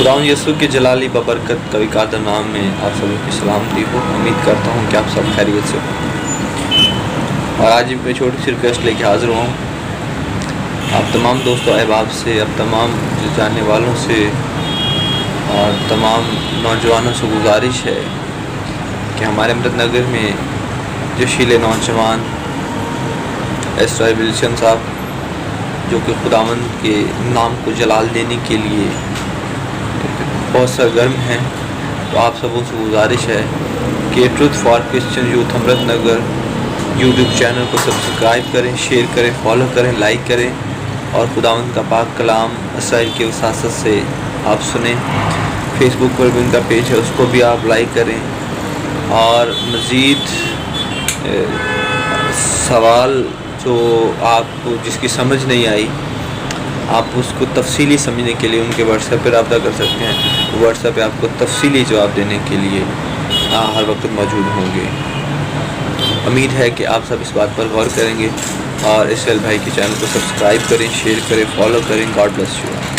खुदावंद यसू के जलाली बबरकत कवि कादर नाम में आप सभी की सलामती हो। उम्मीद करता हूँ कि आप सब खैरियत से हो। और आज मैं छोटी सी रिक्वेस्ट लेके हाजिर हुआ हूँ आप तमाम दोस्तों अहबाब से, अब तमाम जानने वालों से और तमाम नौजवानों से गुजारिश है कि हमारे अमृतनगर में जो शीले नौजवान एस्ट्राई विल्सन साहब जो कि खुदावंद के नाम को जलाल देने के लिए बहुत सरगर्म हैं, तो आप सबों से गुजारिश है कि truth for Christian youth Amritnagar YouTube channel को सब्सक्राइब करें, शेयर करें, फॉलो करें, लाइक करें और खुदावंद का पाक कलाम इसराइल के वसासत से आप सुनें। फेसबुक पर भी उनका पेज है, उसको भी आप लाइक करें। और मज़ीद सवाल जो आपको जिसकी समझ नहीं आई, आप उसको तफसीली समझने के लिए उनके व्हाट्सएप पर रब्ता कर सकते हैं। व्हाट्सएप पे आपको तफसीली जवाब देने के लिए हर वक्त मौजूद होंगे। उम्मीद है कि आप सब इस बात पर गौर करेंगे और इसराइल भाई के चैनल को सब्सक्राइब करें, शेयर करें, फॉलो करें। God bless you.